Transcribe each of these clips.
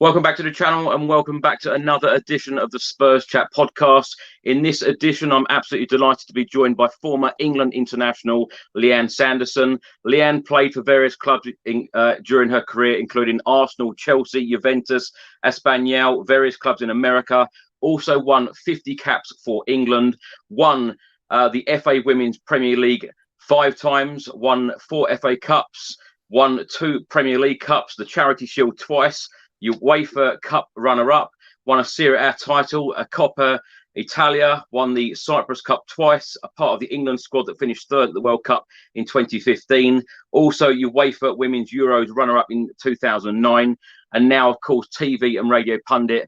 Welcome back to the channel and welcome back to another edition of the Spurs Chat podcast. In this edition, I'm absolutely delighted to be joined by former England international Lianne Sanderson. Lianne played for various clubs during her career, including Arsenal, Chelsea, Juventus, Espanyol, various clubs in America. Also won 50 caps for England, won the FA Women's Premier League 5 times, won 4 FA Cups, won 2 Premier League Cups, the Charity Shield twice, UEFA Cup runner-up, won a Serie A title, a Coppa Italia, won the Cyprus Cup twice, a part of the England squad that finished 3rd at the World Cup in 2015. Also, UEFA Women's Euros runner-up in 2009. And now, of course, TV and radio pundit.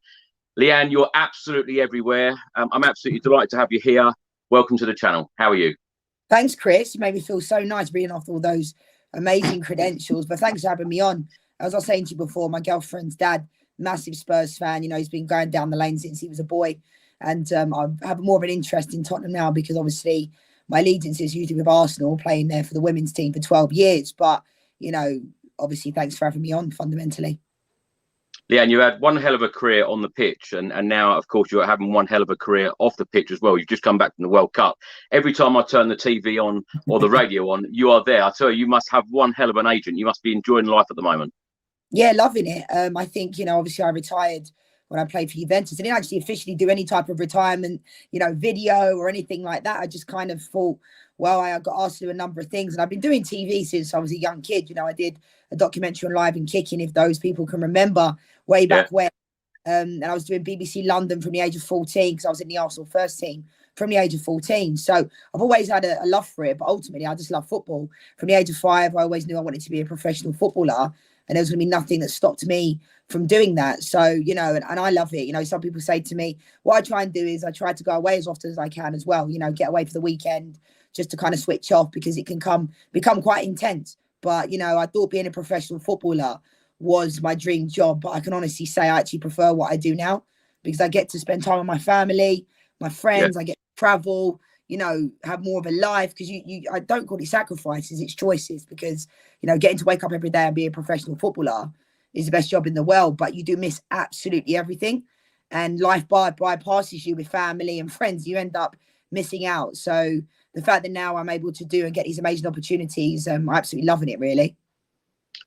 Lianne, you're absolutely everywhere. I'm absolutely delighted to have you here. Welcome to the channel. How are you? Thanks, Chris. You made me feel so nice reading off all those amazing credentials. But thanks for having me on. As I was saying to you before, my girlfriend's dad, massive Spurs fan. You know, he's been going down the lane since he was a boy. And I have more of an interest in Tottenham now because obviously my allegiance is usually with Arsenal, playing there for the women's team for 12 years. But, you know, obviously, thanks for having me on fundamentally. Lianne, you had one hell of a career on the pitch, and now, of course, you're having one hell of a career off the pitch as well. You've just come back from the World Cup. Every time I turn the TV on or the radio on, you are there. I tell you, you must have one hell of an agent. You must be enjoying life at the moment. Yeah, loving it. I think, you know, obviously I retired when I played for Juventus. I didn't actually officially do any type of retirement, you know, video or anything like that. I just kind of thought, well, I got asked to do a number of things. And I've been doing TV since I was a young kid. You know, I did a documentary on Live and Kicking, if those people can remember, way back when. And I was doing BBC London from the age of 14 because I was in the Arsenal first team from the age of 14. So I've always had a love for it. But ultimately, I just love football. From the age of 5, I always knew I wanted to be a professional footballer. And there was going to be nothing that stopped me from doing that. So, you know, and I love it. You know, some people say to me, what I try and do is I try to go away as often as I can as well. You know, get away for the weekend just to kind of switch off because it can become quite intense. But, you know, I thought being a professional footballer was my dream job. But I can honestly say I actually prefer what I do now because I get to spend time with my family, my friends. I get to travel, you know, have more of a life because I don't call it sacrifices, it's choices because, you know, getting to wake up every day and be a professional footballer is the best job in the world, but you do miss absolutely everything and life bypasses you with family and friends. You end up missing out. So the fact that now I'm able to do and get these amazing opportunities, I'm absolutely loving it, really.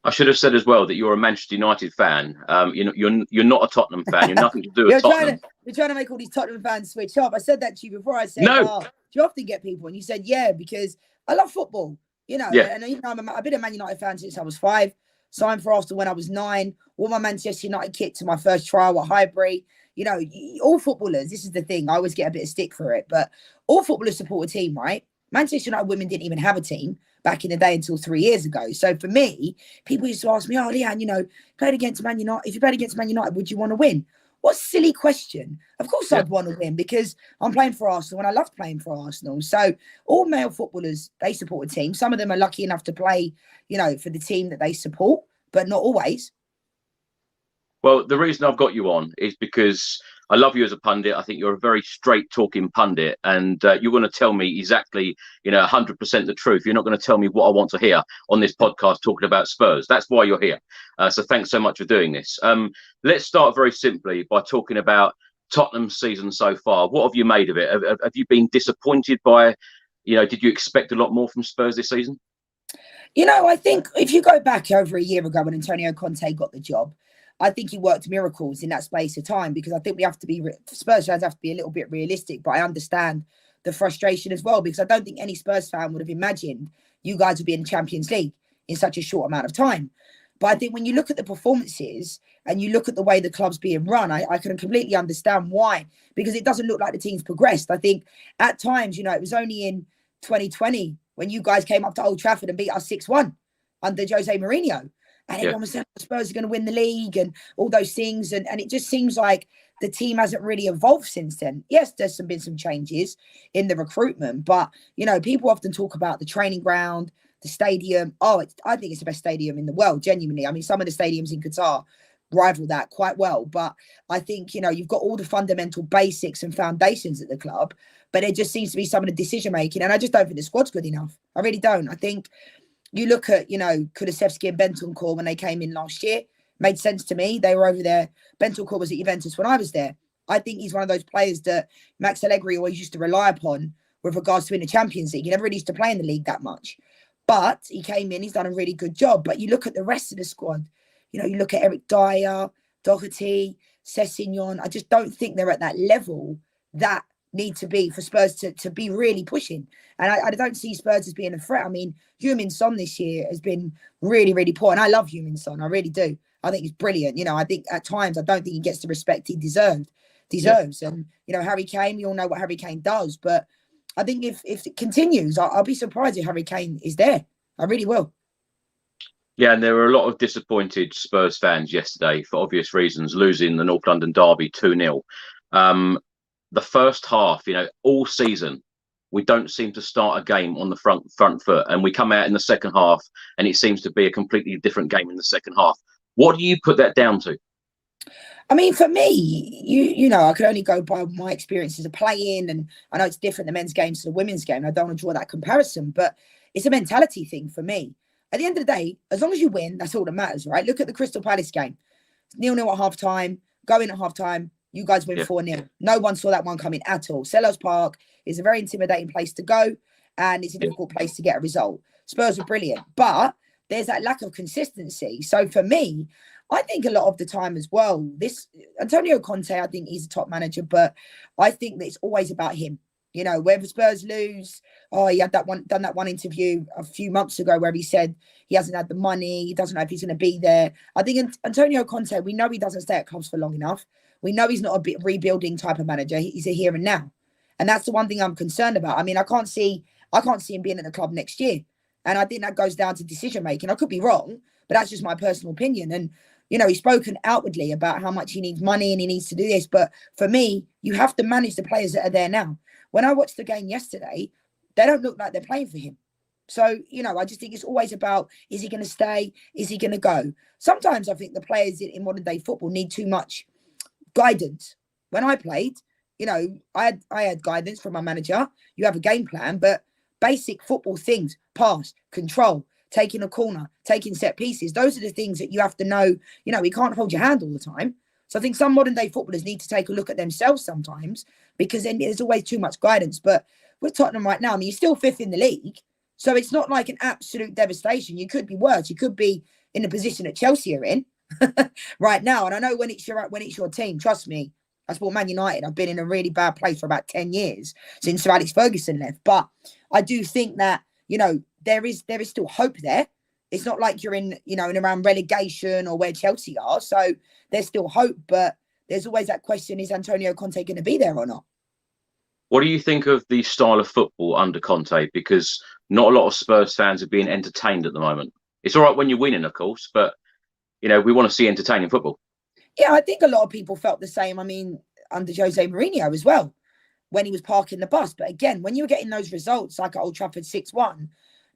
I should have said as well that you're a Manchester United fan. You're not a Tottenham fan. You're nothing to do with Tottenham. You're trying to make all these Tottenham fans switch off. I said that to you before. I said, no. Do you often get people? And you said, yeah, because I love football. You know, and you know, I've been a Man United fan since I was 5. Signed for Arsenal when I was 9. Wore my Manchester United kit to my first trial at Highbury. You know, all footballers, this is the thing. I always get a bit of stick for it. But all footballers support a team, right? Manchester United women didn't even have a team back in the day until 3 years ago. So for me, people used to ask me, oh, Lianne, you know, played against Man United. If you played against Man United, would you want to win? What a silly question. Of course I'd want to win because I'm playing for Arsenal and I love playing for Arsenal. So all male footballers, they support a team. Some of them are lucky enough to play, you know, for the team that they support, but not always. Well, the reason I've got you on is because I love you as a pundit. I think you're a very straight talking pundit and you're going to tell me exactly, you know, 100% the truth. You're not going to tell me what I want to hear on this podcast talking about Spurs. That's why you're here. So thanks so much for doing this. Let's start very simply by talking about Tottenham's season so far. What have you made of it? Have you been disappointed by, you know, did you expect a lot more from Spurs this season? You know, I think if you go back over a year ago when Antonio Conte got the job, I think he worked miracles in that space of time because I think we have to be, Spurs fans have to be a little bit realistic, but I understand the frustration as well because I don't think any Spurs fan would have imagined you guys would be in the Champions League in such a short amount of time. But I think when you look at the performances and you look at the way the club's being run, I can completely understand why, because it doesn't look like the team's progressed. I think at times, you know, it was only in 2020 when you guys came up to Old Trafford and beat us 6-1 under Jose Mourinho. And everyone was saying Spurs are going to win the league and all those things. And it just seems like the team hasn't really evolved since then. Yes, there's been some changes in the recruitment. But, you know, people often talk about the training ground, the stadium. Oh, I think it's the best stadium in the world, genuinely. I mean, some of the stadiums in Qatar rival that quite well. But I think, you know, you've got all the fundamental basics and foundations at the club. But it just seems to be some of the decision-making. And I just don't think the squad's good enough. I really don't. I think you look at, you know, Kulusevski and Bentancur when they came in last year, made sense to me. They were over there. Bentancur was at Juventus when I was there. I think he's one of those players that Max Allegri always used to rely upon with regards to in the Champions League. He never really used to play in the league that much. But he came in, he's done a really good job. But you look at the rest of the squad, you know, you look at Eric Dyer, Doherty, Sessegnon. I just don't think they're at that level that need to be for Spurs to be really pushing. And I don't see Spurs as being a threat. I mean, Heung-min Son this year has been really, really poor. And I love Heung-min Son. I really do. I think he's brilliant. You know, I think at times I don't think he gets the respect he deserves. Yeah. And, you know, Harry Kane, we all know what Harry Kane does. But I think if it continues, I'll be surprised if Harry Kane is there. I really will. Yeah, and there were a lot of disappointed Spurs fans yesterday for obvious reasons, losing the North London derby 2-0. The first half, you know, all season, we don't seem to start a game on the front foot, and we come out in the second half and it seems to be a completely different game in the second half. What do you put that down to? I mean, for me, you know, I could only go by my experiences of playing, and I know it's different, the men's games to the women's game. I don't want to draw that comparison, but it's a mentality thing for me. At the end of the day, as long as you win, that's all that matters, right? Look at the Crystal Palace game. 0-0 at half-time, go in at half-time, you guys win 4-0. No one saw that one coming at all. Selhurst Park is a very intimidating place to go, and it's a difficult place to get a result. Spurs were brilliant, but there's that lack of consistency. So for me, I think a lot of the time as well, this Antonio Conte, I think he's a top manager, but I think that it's always about him. You know, whether Spurs lose, he had done that one interview a few months ago where he said he hasn't had the money, he doesn't know if he's going to be there. I think Antonio Conte, we know he doesn't stay at clubs for long enough. We know he's not a bit rebuilding type of manager. He's a here and now. And that's the one thing I'm concerned about. I mean, I can't see him being at the club next year. And I think that goes down to decision making. I could be wrong, but that's just my personal opinion. And, you know, he's spoken outwardly about how much he needs money and he needs to do this. But for me, you have to manage the players that are there now. When I watched the game yesterday, they don't look like they're playing for him. So, you know, I just think it's always about, is he going to stay? Is he going to go? Sometimes I think the players in modern day football need too much guidance. When I played, you know, I had guidance from my manager. You have a game plan, but basic football things, pass, control, taking a corner, taking set pieces, those are the things that you have to know. You know, he can't hold your hand all the time. So I think some modern day footballers need to take a look at themselves sometimes, because then there's always too much guidance. But with Tottenham right now, I mean, you're still 5th in the league. So it's not like an absolute devastation. You could be worse. You could be in the position that Chelsea are in right now. And I know when it's your team, trust me, I support Man United. I've been in a really bad place for about 10 years since Sir Alex Ferguson left. But I do think that, you know, there is still hope there. It's not like you're in, you know, in around relegation or where Chelsea are. So there's still hope, but there's always that question, is Antonio Conte going to be there or not? What do you think of the style of football under Conte? Because not a lot of Spurs fans are being entertained at the moment. It's all right when you're winning, of course, but, you know, we want to see entertaining football. Yeah, I think a lot of people felt the same. I mean, under Jose Mourinho as well, when he was parking the bus. But again, when you're getting those results, like at Old Trafford 6-1,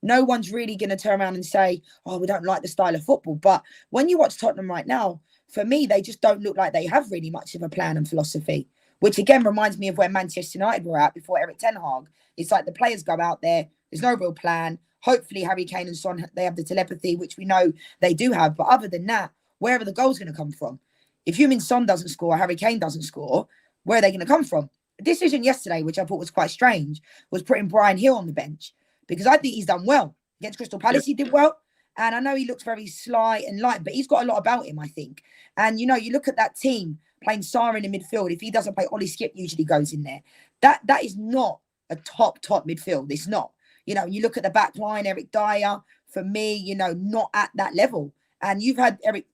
no one's really going to turn around and say, oh, we don't like the style of football. But when you watch Tottenham right now, for me, they just don't look like they have really much of a plan and philosophy, which again reminds me of where Manchester United were at before Eric Ten Hag. It's like the players go out there, there's no real plan. Hopefully Harry Kane and Son, they have the telepathy, which we know they do have. But other than that, where are the goals going to come from? If Heung-min Son doesn't score, Harry Kane doesn't score, where are they going to come from? The decision yesterday, which I thought was quite strange, was putting Bryan Hill on the bench, because I think he's done well. Against Crystal Palace, He did well. And I know he looks very sly and light, but he's got a lot about him, I think. And, you know, you look at that team playing Sarr in the midfield. If he doesn't play, Ollie Skip usually goes in there. That is not a top midfield. It's not. You know, you look at the back line, Eric Dyer, for me, you know, not at that level. And you've had Eric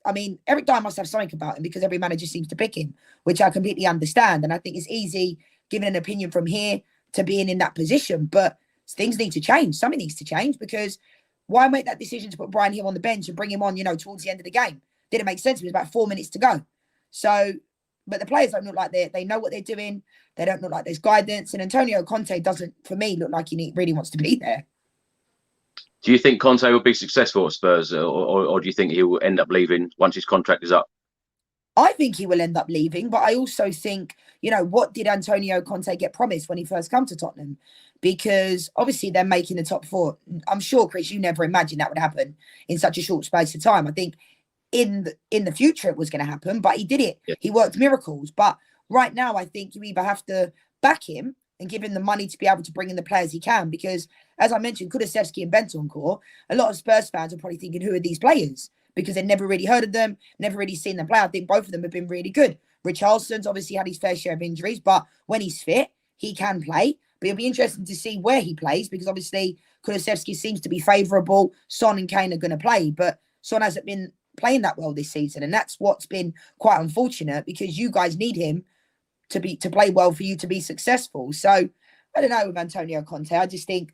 Dyer must have something about him, because every manager seems to pick him, which I completely understand. And I think it's easy giving an opinion from here to being in that position. But things need to change. Something needs to change, because why make that decision to put Bryan Hill on the bench and bring him on, you know, towards the end of the game? Didn't make sense. It was about 4 minutes to go. So, but the players don't look like they know what they're doing. They don't look like there's guidance. And Antonio Conte doesn't, for me, look like he really wants to be there. Do you think Conte will be successful at Spurs, or do you think he will end up leaving once his contract is up? I think he will end up leaving, but I also think, you know, what did Antonio Conte get promised when he first came to Tottenham? Because obviously they're making the top 4. I'm sure, Chris, you never imagined that would happen in such a short space of time. I think in the future it was going to happen, but he did it. Yeah. He worked miracles. But right now, I think you either have to back him and give him the money to be able to bring in the players he can. Because, as I mentioned, Kulusevski and Bentancur, a lot of Spurs fans are probably thinking, who are these players? Because they've never really heard of them, never really seen them play. I think both of them have been really good. Richarlison's obviously had his fair share of injuries, but when he's fit, he can play. But it'll be interesting to see where he plays, because obviously Kulusevski seems to be favourable. Son and Kane are going to play, but Son hasn't been playing that well this season, and that's what's been quite unfortunate, because you guys need him to play well for you to be successful. So I don't know with Antonio Conte. I just think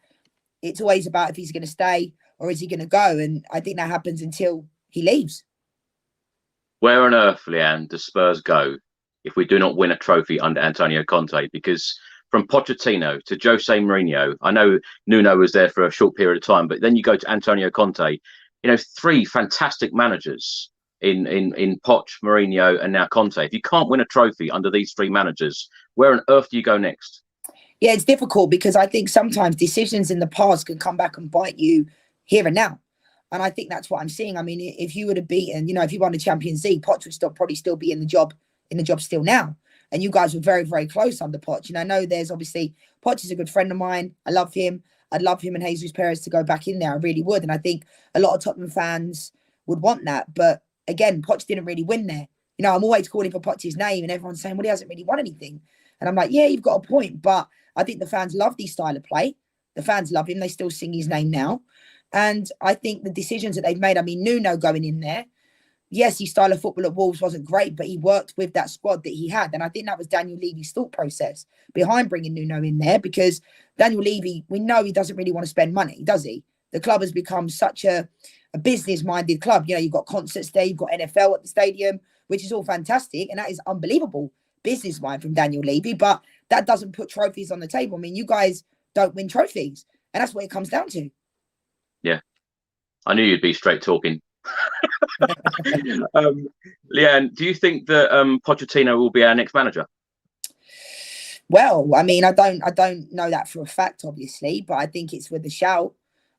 it's always about if he's going to stay or is he going to go, and I think that happens until he leaves. Where on earth, Lianne, does Spurs go if we do not win a trophy under Antonio Conte? Because from Pochettino to Jose Mourinho, I know Nuno was there for a short period of time, but then you go to Antonio Conte. You know, 3 fantastic managers in Poch, Mourinho, and now Conte. If you can't win a trophy under these 3 managers, where on earth do you go next? Yeah, it's difficult, because I think sometimes decisions in the past can come back and bite you here and now. And I think that's what I'm seeing. I mean, if you would have beaten, if you won the Champions League, Poch would probably still be in the job still now. And you guys were very, very close under Poch. And I know there's obviously, Poch is a good friend of mine. I love him. I'd love him and Jesus Perez to go back in there. I really would. And I think a lot of Tottenham fans would want that. But again, Poch didn't really win there. I'm always calling for Poch's name, and everyone's saying, well, he hasn't really won anything. And I'm like, yeah, you've got a point. But I think the fans love his style of play. The fans love him. They still sing his name now. And I think the decisions that they've made, I mean, Nuno going in there, yes, his style of football at Wolves wasn't great, but he worked with that squad that he had. And I think that was Daniel Levy's thought process behind bringing Nuno in there, because Daniel Levy, we know he doesn't really want to spend money, does he? The club has become such a business-minded club. You've got concerts there, you've got NFL at the stadium, which is all fantastic. And that is unbelievable business mind from Daniel Levy. But that doesn't put trophies on the table. I mean, you guys don't win trophies. And that's what it comes down to. Yeah. I knew you'd be straight talking. Lianne, do you think that Pochettino will be our next manager? Well, I mean, I don't know that for a fact, obviously, but I think it's with a shout.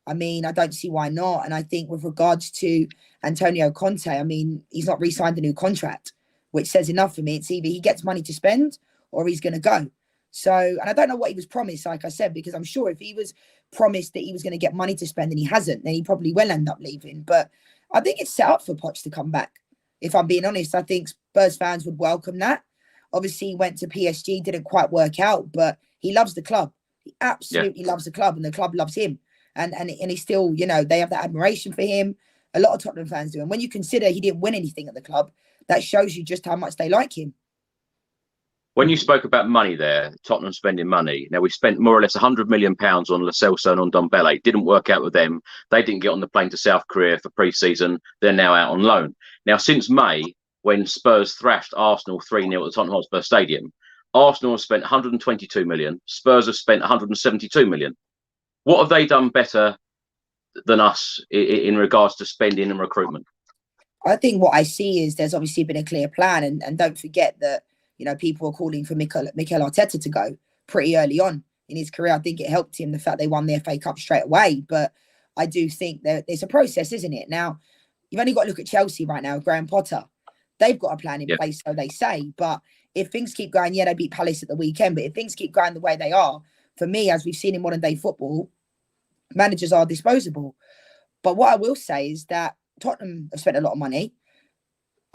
I mean, I don't see why not. And I think with regards to Antonio Conte, I mean, he's not re-signed a new contract, which says enough for me. It's either he gets money to spend or he's going to go. So, and I don't know what he was promised, like I said, because I'm sure if he was promised that he was going to get money to spend and he hasn't, then he probably will end up leaving. But I think it's set up for Poch to come back. If I'm being honest, I think Spurs fans would welcome that. Obviously, he went to PSG, didn't quite work out, but he loves the club. He absolutely loves the club, and the club loves him. And he still, they have that admiration for him. A lot of Tottenham fans do. And when you consider he didn't win anything at the club, that shows you just how much they like him. When you spoke about money there, Tottenham spending money. Now, we spent more or less £100 million on Lo Celso and on Ndombele. Didn't work out with them. They didn't get on the plane to South Korea for pre-season. They're now out on loan. Now, since May, when Spurs thrashed Arsenal 3-0 at the Tottenham Hotspur Stadium, Arsenal have spent 122 million. Spurs have spent 172 million. What have they done better than us in regards to spending and recruitment? I think what I see is there's obviously been a clear plan. And don't forget that, people are calling for Mikel Arteta to go pretty early on in his career. I think it helped him, the fact they won the FA Cup straight away. But I do think that there's a process, isn't it? Now, you've only got to look at Chelsea right now, Graham Potter. They've got a plan in place, so they say. But if things keep going, they beat Palace at the weekend. But if things keep going the way they are, for me, as we've seen in modern day football, managers are disposable. But what I will say is that Tottenham have spent a lot of money.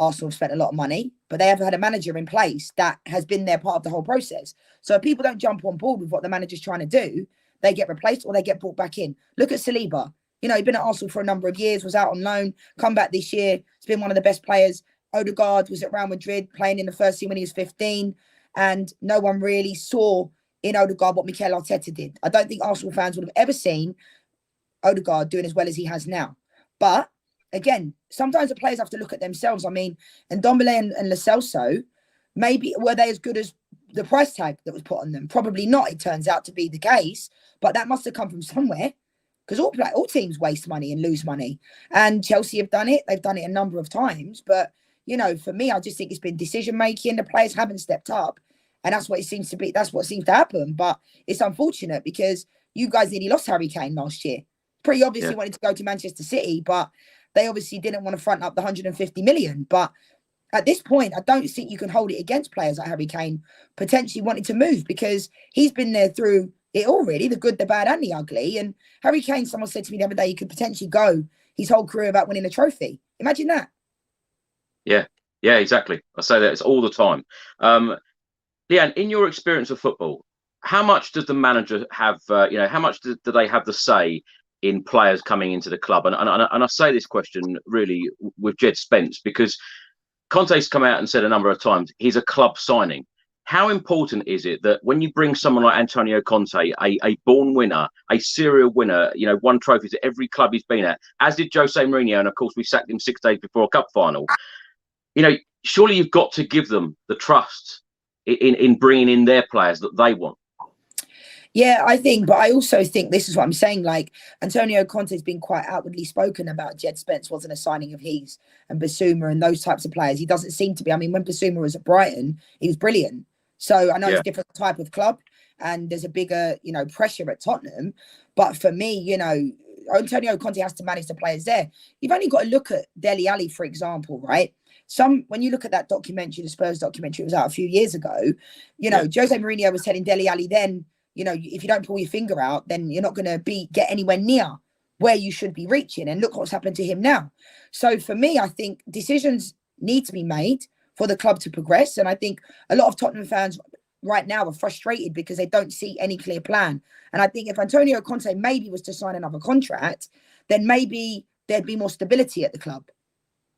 Arsenal have spent a lot of money, but they haven't had a manager in place that has been there part of the whole process. So if people don't jump on board with what the manager's trying to do, they get replaced or they get brought back in. Look at Saliba. He's been at Arsenal for a number of years, was out on loan, come back this year. He's been one of the best players. Odegaard was at Real Madrid playing in the first team when he was 15, and no one really saw in Odegaard what Mikel Arteta did. I don't think Arsenal fans would have ever seen Odegaard doing as well as he has now. But again, sometimes the players have to look at themselves. I mean, and Ndombele and Lo Celso, maybe were they as good as the price tag that was put on them? Probably not. It turns out to be the case, but that must have come from somewhere, because all teams waste money and lose money. And Chelsea have done it. They've done it a number of times. But, for me, I just think it's been decision-making. The players haven't stepped up. And that's what it seems to be. That's what seems to happen. But it's unfortunate because you guys nearly lost Harry Kane last year. Pretty obviously wanted to go to Manchester City, but they obviously didn't want to front up the 150 million. But at this point, I don't think you can hold it against players like Harry Kane potentially wanting to move, because he's been there through it all, really, the good, the bad and the ugly. And Harry Kane, someone said to me the other day, he could potentially go his whole career without winning a trophy. Imagine that. Yeah, exactly. I say that it's all the time. Lianne, in your experience of football, how much does the manager have, how much do they have the say in players coming into the club? And I say this question really with Jed Spence, because Conte's come out and said a number of times he's a club signing. How important is it that when you bring someone like Antonio Conte, a born winner, a serial winner, won trophies at every club he's been at, as did Jose Mourinho, and of course we sacked him 6 days before a cup final. Surely you've got to give them the trust in bringing in their players that they want. Yeah, I think, but I also think this is what I'm saying. Like, Antonio Conte has been quite outwardly spoken about. Jed Spence wasn't a signing of his, and Basuma and those types of players. He doesn't seem to be. I mean, when Basuma was at Brighton, he was brilliant. So I know it's a different type of club, and there's a bigger, pressure at Tottenham. But for me, Antonio Conte has to manage the players there. You've only got to look at Dele Alli, for example, right? When you look at that documentary, the Spurs documentary, it was out a few years ago. Jose Mourinho was telling Dele Alli then, if you don't pull your finger out, then you're not going to get anywhere near where you should be reaching. And look what's happened to him now. So for me, I think decisions need to be made for the club to progress. And I think a lot of Tottenham fans right now are frustrated because they don't see any clear plan. And I think if Antonio Conte maybe was to sign another contract, then maybe there'd be more stability at the club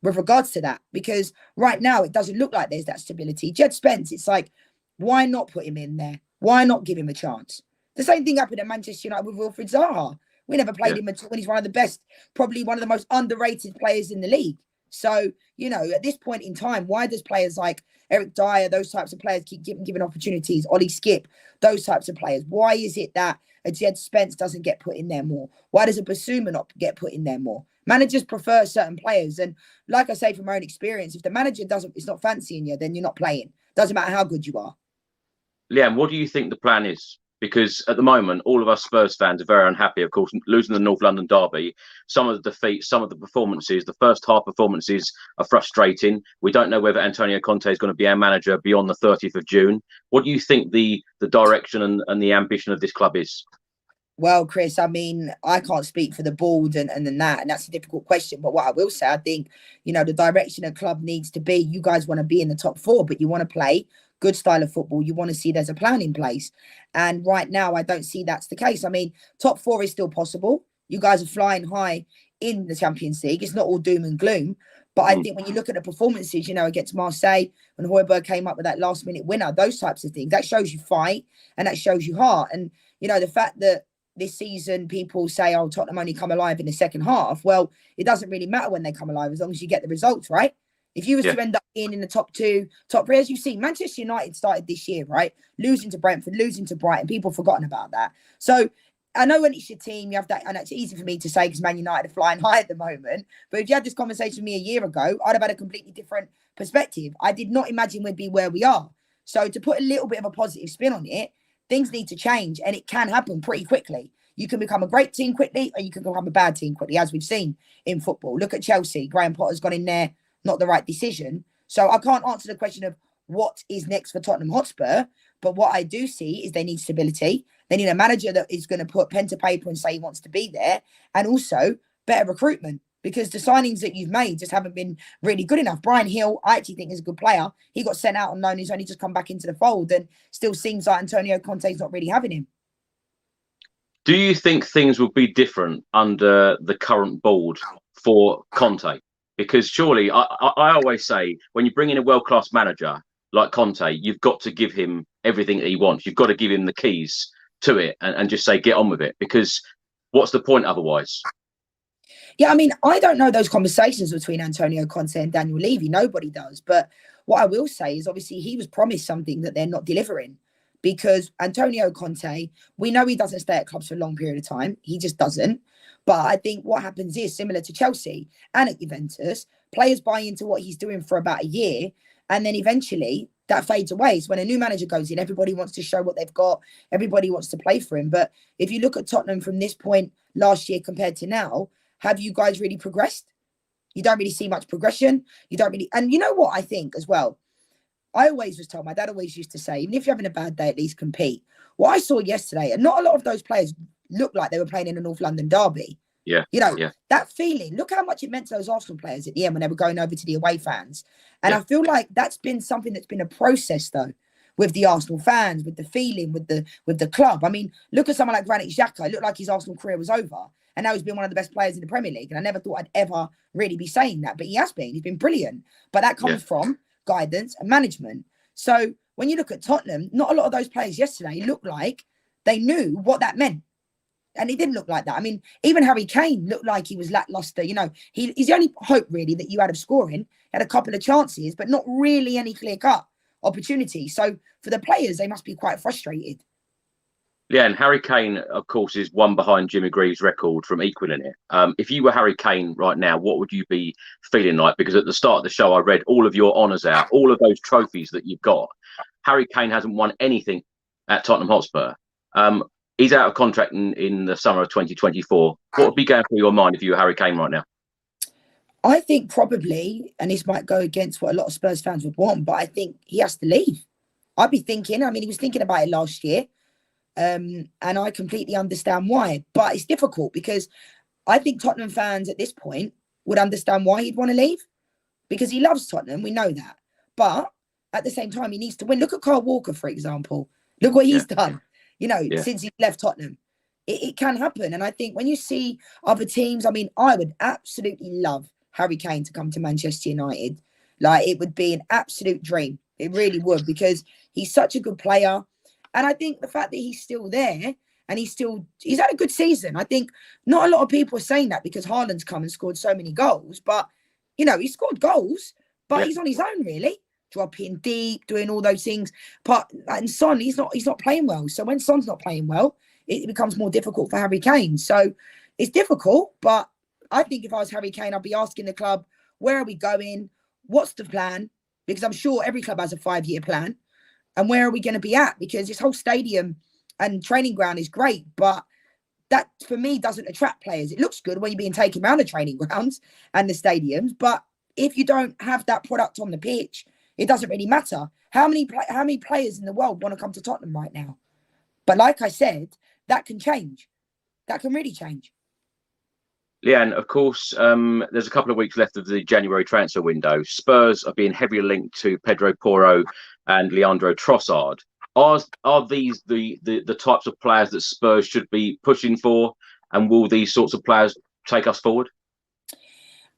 with regards to that. Because right now it doesn't look like there's that stability. Jed Spence, it's like, why not put him in there? Why not give him a chance? The same thing happened at Manchester United with Wilfried Zaha. We never played him until when he's one of the best, probably one of the most underrated players in the league. So, at this point in time, why does players like Eric Dyer, those types of players keep given opportunities, Ollie Skip, those types of players? Why is it that a Jed Spence doesn't get put in there more? Why does a Basuma not get put in there more? Managers prefer certain players. And like I say, from my own experience, if the manager is not fancying you, then you're not playing. Doesn't matter how good you are. Lianne, what do you think the plan is? Because at the moment, all of us Spurs fans are very unhappy, of course, losing the North London derby. Some of the defeats, some of the performances, the first half performances are frustrating. We don't know whether Antonio Conte is going to be our manager beyond the 30th of June. What do you think the direction and the ambition of this club is? Well, Chris, I mean, I can't speak for the board and that, and that's a difficult question. But what I will say, I think, the direction a club needs to be, you guys want to be in the top four, but you want to play good style of football. You want to see there's a plan in place. And right now, I don't see that's the case. I mean, top four is still possible. You guys are flying high in the Champions League. It's not all doom and gloom. But I think when you look at the performances, against Marseille, when Højbjerg came up with that last minute winner, those types of things, that shows you fight and that shows you heart. And, the fact that this season people say, oh, Tottenham only come alive in the second half. Well, it doesn't really matter when they come alive as long as you get the results, right? If you was to end up in the top two, top three, as you see, Manchester United started this year, right? Losing to Brentford, losing to Brighton. People have forgotten about that. So I know when it's your team, you have that, and it's easy for me to say because Man United are flying high at the moment. But if you had this conversation with me a year ago, I'd have had a completely different perspective. I did not imagine we'd be where we are. So to put a little bit of a positive spin on it, things need to change, and it can happen pretty quickly. You can become a great team quickly, or you can become a bad team quickly, as we've seen in football. Look at Chelsea. Graham Potter's gone in there, not the right decision. So I can't answer the question of what is next for Tottenham Hotspur, but what I do see is they need stability. They need a manager that is going to put pen to paper and say he wants to be there, and also better recruitment, because the signings that you've made just haven't been really good enough. Brian Hill, I actually think is a good player. He got sent out on loan. He's only just come back into the fold, and still seems like Antonio Conte's not really having him. Do you think things will be different under the current board for Conte? Because surely, I always say, when you bring in a world-class manager like Conte, you've got to give him everything that he wants. You've got to give him the keys to it and just say, get on with it. Because what's the point otherwise? Yeah, I mean, I don't know those conversations between Antonio Conte and Daniel Levy. Nobody does. But what I will say is, obviously, he was promised something that they're not delivering. Because Antonio Conte, we know he doesn't stay at clubs for a long period of time. He just doesn't. But I think what happens is similar to Chelsea and at Juventus, players buy into what he's doing for about a year, and then eventually that fades away. So when a new manager goes in, everybody wants to show what they've got. Everybody wants to play for him. But if you look at Tottenham from this point last year compared to now, have you guys really progressed? You don't really see much progression. You don't really, and you know what I think as well? I always was told, my dad always used to say, even if you're having a bad day, at least compete. What I saw yesterday, and not a lot of those players looked like they were playing in a North London derby. Yeah. You know, that feeling, look how much it meant to those Arsenal players at the end when they were going over to the away fans. And I feel like that's been something that's been a process, though, with the Arsenal fans, with the feeling, with the club. I mean, look at someone like Granit Xhaka. It looked like his Arsenal career was over. And now he's been one of the best players in the Premier League. And I never thought I'd ever really be saying that. But he has been. He's been brilliant. But that comes from guidance and management. So when you look at Tottenham, not a lot of those players yesterday looked like they knew what that meant. And it didn't look like that. I mean, even Harry Kane looked like he was lackluster. You know, he's the only hope, really, that you had of scoring. He had a couple of chances, but not really any clear-cut opportunity. So for the players, they must be quite frustrated. Yeah, and Harry Kane, of course, is one behind Jimmy Greaves' record from equaling it. If you were Harry Kane right now, what would you be feeling like? Because at the start of the show, I read all of your honours out, all of those trophies that you've got. Harry Kane hasn't won anything at Tottenham Hotspur. He's out of contract in the summer of 2024. What would be going through your mind if you were Harry Kane right now? I think probably, and this might go against what a lot of Spurs fans would want, but I think he has to leave. I'd be thinking, I mean, he was thinking about it last year. And I completely understand why, but it's difficult because I think Tottenham fans at this point would understand why he'd want to leave, because he loves Tottenham. We know that, but at the same time, he needs to win. Look at Kyle Walker, for example. Look what he's done, you know, since he left Tottenham. It can happen. And I think when you see other teams, I mean, I would absolutely love Harry Kane to come to Manchester United. Like, it would be an absolute dream. It really would, because he's such a good player. And I think the fact that he's still there and he's had a good season. I think not a lot of people are saying that because Haaland's come and scored so many goals. But, you know, he scored goals, but he's on his own, really. Dropping deep, doing all those things. And Son, he's not playing well. So when Son's not playing well, it becomes more difficult for Harry Kane. So it's difficult, but I think if I was Harry Kane, I'd be asking the club, where are we going? What's the plan? Because I'm sure every club has a 5-year plan. And where are we going to be at? Because this whole stadium and training ground is great, but that, for me, doesn't attract players. It looks good when you're being taken around the training grounds and the stadiums, but if you don't have that product on the pitch, it doesn't really matter. How many players in the world want to come to Tottenham right now? But like I said, that can change. That can really change. Lianne, of course, there's a couple of weeks left of the January transfer window. Spurs are being heavily linked to Pedro Porro and Leandro Trossard. Are these the types of players that Spurs should be pushing for? And will these sorts of players take us forward?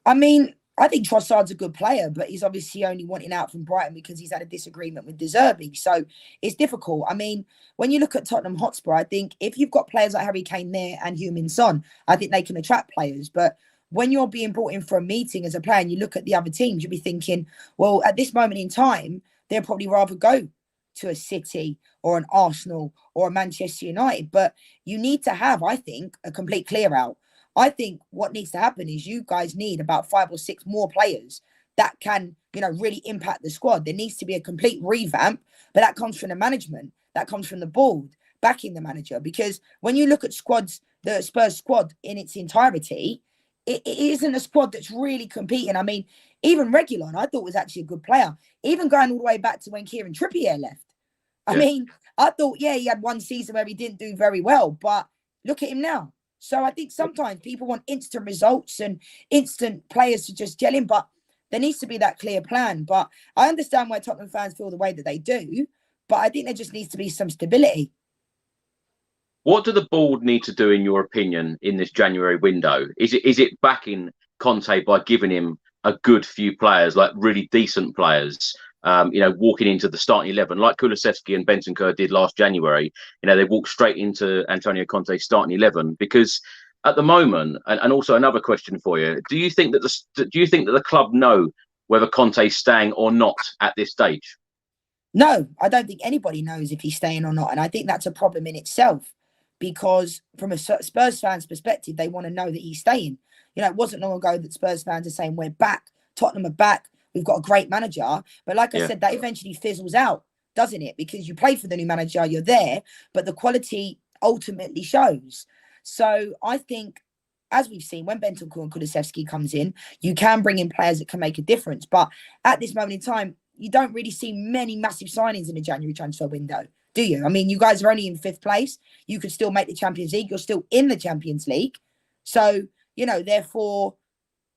I mean, I think Trossard's a good player, but he's obviously only wanting out from Brighton because he's had a disagreement with De Zerbi. So it's difficult. I mean, when you look at Tottenham Hotspur, I think if you've got players like Harry Kane there and Heung-min Son, I think they can attract players. But when you're being brought in for a meeting as a player and you look at the other teams, you'll be thinking, well, at this moment in time, they'll probably rather go to a City or an Arsenal or a Manchester United. But you need to have, I think, a complete clear out. I think what needs to happen is you guys need about 5 or 6 more players that can, you know, really impact the squad. There needs to be a complete revamp, but that comes from the management. That comes from the board backing the manager. Because when you look at squads, the Spurs squad in its entirety, it isn't a squad that's really competing. I mean, even Reguilon, I thought was actually a good player. Even going all the way back to when Kieran Trippier left. I mean, I thought, he had one season where he didn't do very well, but look at him now. So I think sometimes people want instant results and instant players to just gel in, but there needs to be that clear plan. But I understand why Tottenham fans feel the way that they do, but I think there just needs to be some stability. What do the board need to do, in your opinion, in this January window? Is it backing Conte by giving him a good few players, like really decent players? Walking into the starting 11, like Kulusevski and Bentancur did last January. They walked straight into Antonio Conte's starting 11. Because at the moment, and also another question for you: do you think that the club know whether Conte's staying or not at this stage? No, I don't think anybody knows if he's staying or not, and I think that's a problem in itself. Because from a Spurs fan's perspective, they want to know that he's staying. It wasn't long ago that Spurs fans are saying we're back, Tottenham are back. We've got a great manager. But like I said, that eventually fizzles out, doesn't it? Because you play for the new manager, you're there, but the quality ultimately shows. So I think as we've seen, when Bentancur and Kulusevski comes in, you can bring in players that can make a difference. But at this moment in time, you don't really see many massive signings in the January transfer window, do you? I mean, you guys are only in 5th place. You could still make the Champions League. You're still in the Champions League. So, therefore,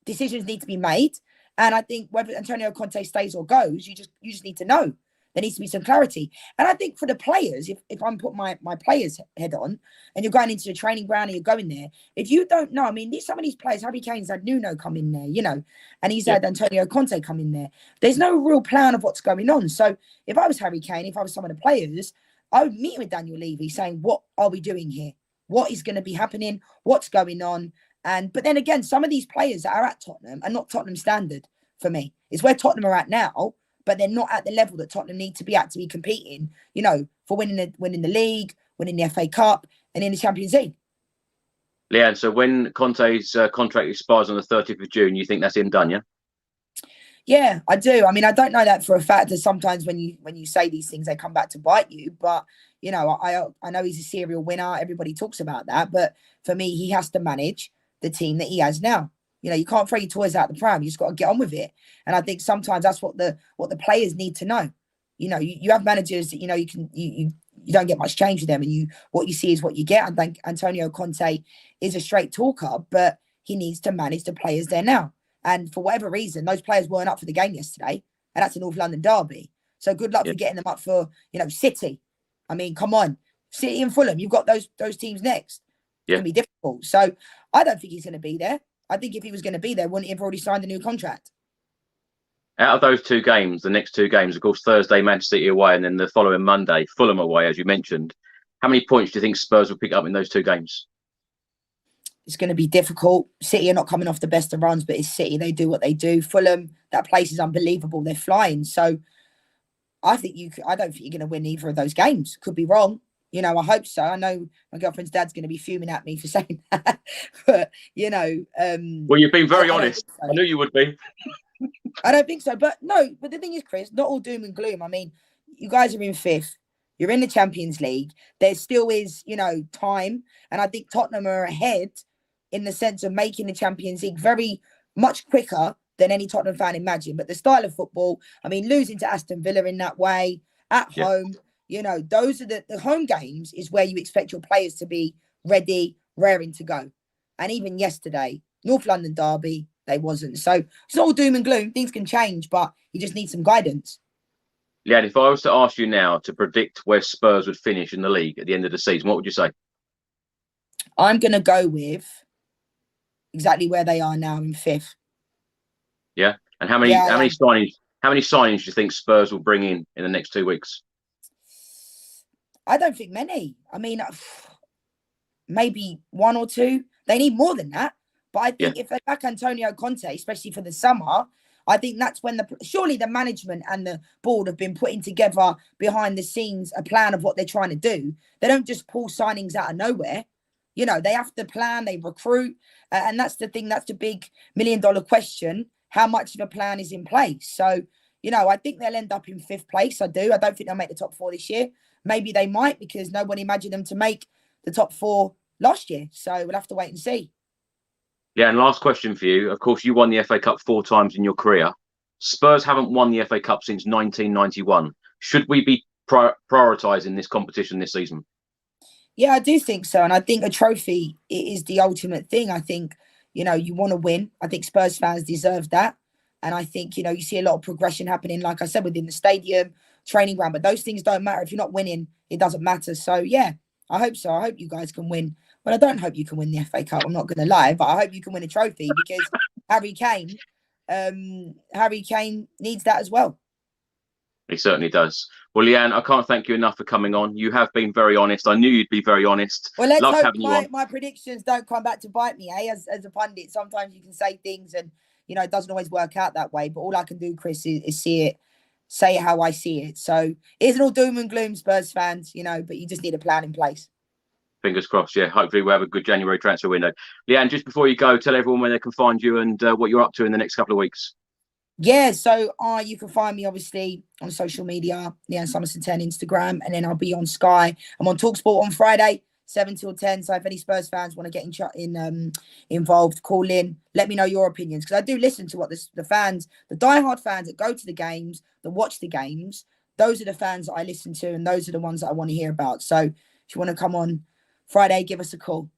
decisions need to be made. And I think whether Antonio Conte stays or goes, you just need to know. There needs to be some clarity. And I think for the players, if I'm putting my players' head on and you're going into the training ground and you're going there, if you don't know, I mean, some of these players, Harry Kane's had Nuno come in there, and he's had Antonio Conte come in there. There's no real plan of what's going on. So if I was Harry Kane, if I was some of the players, I would meet with Daniel Levy saying, what are we doing here? What is going to be happening? What's going on? But then again, some of these players that are at Tottenham are not Tottenham standard for me. It's where Tottenham are at now, but they're not at the level that Tottenham need to be at to be competing, for winning the league, winning the FA Cup, and in the Champions League. Lianne, so when Conte's contract expires on the 30th of June, you think that's him done, yeah? Yeah, I do. I mean, I don't know that for a fact, that sometimes when you say these things, they come back to bite you. But, I know he's a serial winner. Everybody talks about that. But for me, he has to manage the team that he has now. You can't throw your toys out the pram. You just got to get on with it. And I think sometimes that's what the players need to know. You have managers that, you don't get much change with them, and what you see is what you get. I think Antonio Conte is a straight talker, but he needs to manage the players there now. And for whatever reason, those players weren't up for the game yesterday, and that's a North London derby. So good luck for getting them up for, City. I mean, come on, City and Fulham. You've got those teams next. It's going to be difficult. So I don't think he's going to be there. I think if he was going to be there, wouldn't he have already signed a new contract? Out of those 2 games, the next 2 games, of course, Thursday, Manchester City away, and then the following Monday, Fulham away, as you mentioned. How many points do you think Spurs will pick up in those 2 games? It's going to be difficult. City are not coming off the best of runs, but it's City. They do what they do. Fulham, that place is unbelievable. They're flying. So I don't think you're going to win either of those games. Could be wrong. I hope so. I know my girlfriend's dad's going to be fuming at me for saying that. But, well, you've been very honest. So. I knew you would be. I don't think so. But the thing is, Chris, not all doom and gloom. I mean, you guys are in 5th. You're in the Champions League. There still is, time. And I think Tottenham are ahead in the sense of making the Champions League very much quicker than any Tottenham fan imagined. But the style of football, I mean, losing to Aston Villa in that way, at home, those are the home games is where you expect your players to be ready, raring to go. And even yesterday, North London derby, they wasn't. So it's not all doom and gloom. Things can change, but you just need some guidance. Lianne, if I was to ask you now to predict where Spurs would finish in the league at the end of the season, what would you say? I'm going to go with exactly where they are now in 5th. Yeah. And how many signings do you think Spurs will bring in the next 2 weeks? I don't think many. I mean, maybe 1 or 2. They need more than that. But I think if they back Antonio Conte, especially for the summer, I think that's when surely the management and the board have been putting together behind the scenes a plan of what they're trying to do. They don't just pull signings out of nowhere. They have to plan, they recruit. And that's the thing, that's the big $1 million question. How much of a plan is in place? So, I think they'll end up in 5th place. I do. I don't think they'll make the top 4 this year. Maybe they might, because nobody imagined them to make the top 4 last year. So we'll have to wait and see. Yeah, and last question for you. Of course, you won the FA Cup 4 times in your career. Spurs haven't won the FA Cup since 1991. Should we be prioritising this competition this season? Yeah, I do think so. And I think a trophy is the ultimate thing. I think, you want to win. I think Spurs fans deserve that. And I think, you see a lot of progression happening, like I said, within the stadium, training ground. But those things don't matter. If you're not winning, it doesn't matter. So, yeah, I hope so. I hope you guys can win. Well, I don't hope you can win the FA Cup. I'm not going to lie. But I hope you can win a trophy, because Harry Kane needs that as well. He certainly does. Well, Lianne, I can't thank you enough for coming on. You have been very honest. I knew you'd be very honest. Well, let's hope my predictions don't come back to bite me, eh? As a pundit, sometimes you can say things and, it doesn't always work out that way. But all I can do, Chris, is say it how I see it. So it isn't all doom and gloom, Spurs fans, but you just need a plan in place. Fingers crossed, yeah. Hopefully we'll have a good January transfer window. Lianne, just before you go, tell everyone where they can find you and what you're up to in the next couple of weeks. Yeah, so you can find me, obviously, on social media, Lianne Summerson 10 Instagram, and then I'll be on Sky. I'm on TalkSport on Friday, 7 till 10. So if any Spurs fans want to get involved, call in. Let me know your opinions, because I do listen to what the fans, the diehard fans that go to the games, that watch the games. Those are the fans that I listen to, and those are the ones that I want to hear about. So if you want to come on Friday, give us a call.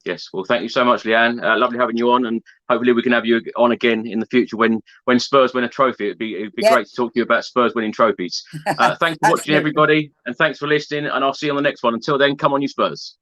Yes, well, thank you so much, Lianne. Lovely having you on, and hopefully we can have you on again in the future when Spurs win a trophy. It'd be great to talk to you about Spurs winning trophies. Thanks for watching, everybody, and thanks for listening, and I'll see you on the next one. Until then, come on, you Spurs.